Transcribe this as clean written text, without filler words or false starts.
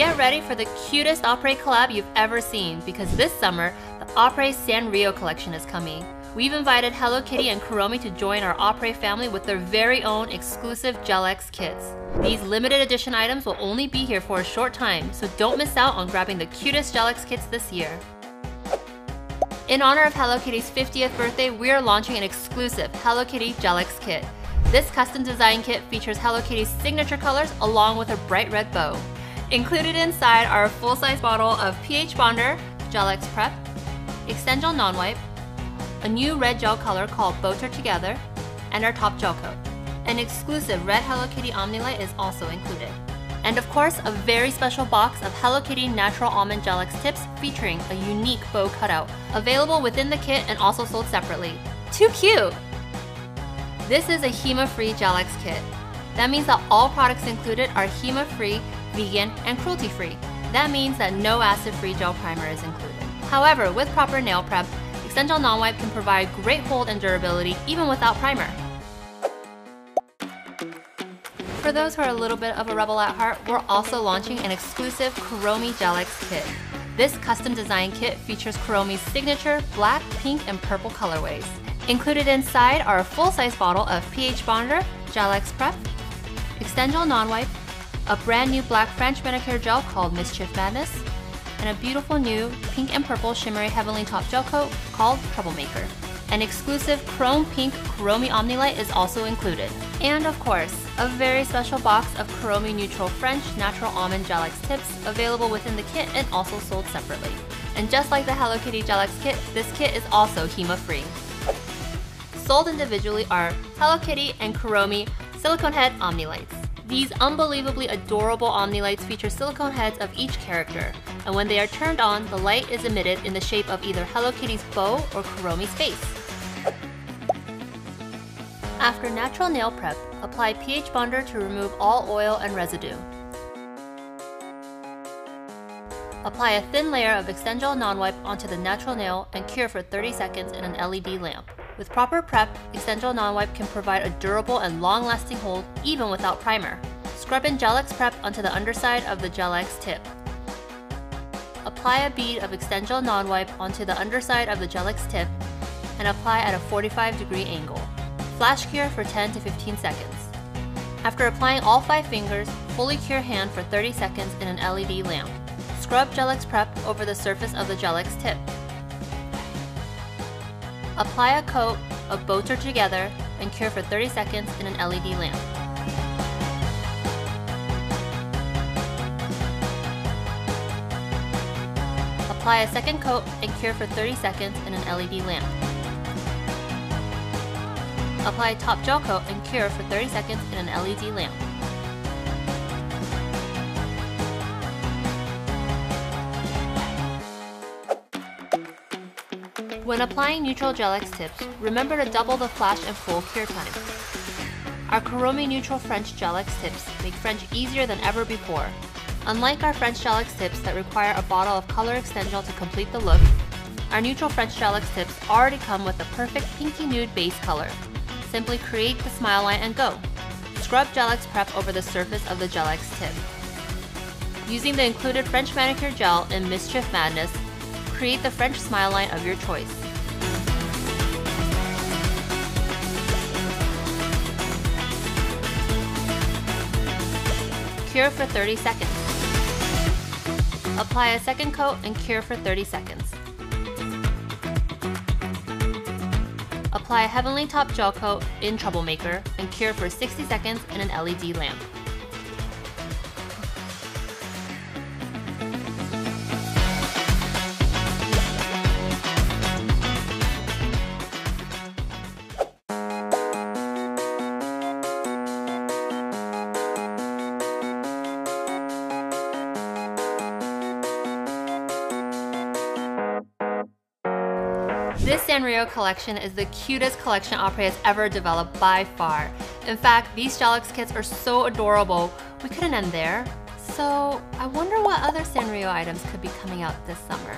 Get ready for the cutest Aprés collab you've ever seen, because this summer, the Aprés and Sanrio collection is coming. We've invited Hello Kitty and Kuromi to join our Aprés family with their very own exclusive Gel X kits. These limited edition items will only be here for a short time, so don't miss out on grabbing the cutest Gel X kits this year. In honor of Hello Kitty's 50th birthday, we are launching an exclusive Hello Kitty Gel X kit. This custom design kit features Hello Kitty's signature colors along with a bright red bow. Included inside are a full-size bottle of pH Bonder, Gel X Prep, Extend Gel Non-Wipe, a new red gel color called Boater Together, and our top gel coat. An exclusive red Hello Kitty Omni-Light is also included. And of course, a very special box of Hello Kitty Natural Almond Gel X tips featuring a unique bow cutout, available within the kit and also sold separately. Too cute! This is a HEMA-free Gel X kit. That means that all products included are HEMA-free, vegan, and cruelty-free. That means that no acid-free gel primer is included. However, with proper nail prep, Extend Gel Non-Wipe can provide great hold and durability even without primer. For those who are a little bit of a rebel at heart, we're also launching an exclusive Kuromi Gel X kit. This custom design kit features Kuromi's signature black, pink, and purple colorways. Included inside are a full-size bottle of pH Bonder, Gel X Prep, Extend Gel Non-Wipe, a brand new black French manicure gel called Mischief Madness, and a beautiful new pink and purple shimmery heavenly top gel coat called Troublemaker. An exclusive chrome pink Kuromi Omni-Light is also included. And of course, a very special box of Kuromi Neutral French Natural Almond Gel X tips available within the kit and also sold separately. And just like the Hello Kitty Gel X kit, this kit is also HEMA-free. Sold individually are Hello Kitty and Kuromi Silicone Head Omni-Lights. These unbelievably adorable Omni-Lights feature silicone heads of each character, and when they are turned on, the light is emitted in the shape of either Hello Kitty's bow or Kuromi's face. After natural nail prep, apply pH Bonder to remove all oil and residue. Apply a thin layer of Extend Gel Non-Wipe onto the natural nail and cure for 30 seconds in an LED lamp. With proper prep, Extend Gel Non-Wipe can provide a durable and long-lasting hold even without primer. Scrub in Gel X Prep onto the underside of the Gel X tip. Apply a bead of Extend Gel Non-Wipe onto the underside of the Gel X tip and apply at a 45-degree angle. Flash cure for 10 to 15 seconds. After applying all 5 fingers, fully cure hand for 30 seconds in an LED lamp. Scrub Gel X Prep over the surface of the Gel X tip. Apply a coat of Boater Together and cure for 30 seconds in an LED lamp. Apply a second coat and cure for 30 seconds in an LED lamp. Apply a top gel coat and cure for 30 seconds in an LED lamp. When applying neutral Gel X tips, remember to double the flash and full cure time. Our Kuromi Neutral French Gel X tips make French easier than ever before. Unlike our French Gel X tips that require a bottle of color Extend Gel to complete the look, our neutral French Gel X tips already come with a perfect pinky nude base color. Simply create the smile line and go. Scrub Gel X Prep over the surface of the Gel X tip. Using the included French manicure gel in Mischief Madness, create the French smile line of your choice. Cure for 30 seconds. Apply a second coat and cure for 30 seconds. Apply a heavenly top gel coat in Troublemaker and cure for 60 seconds in an LED lamp. This Sanrio collection is the cutest collection Aprés has ever developed by far. In fact, these Gel X kits are so adorable, we couldn't end there. So I wonder what other Sanrio items could be coming out this summer.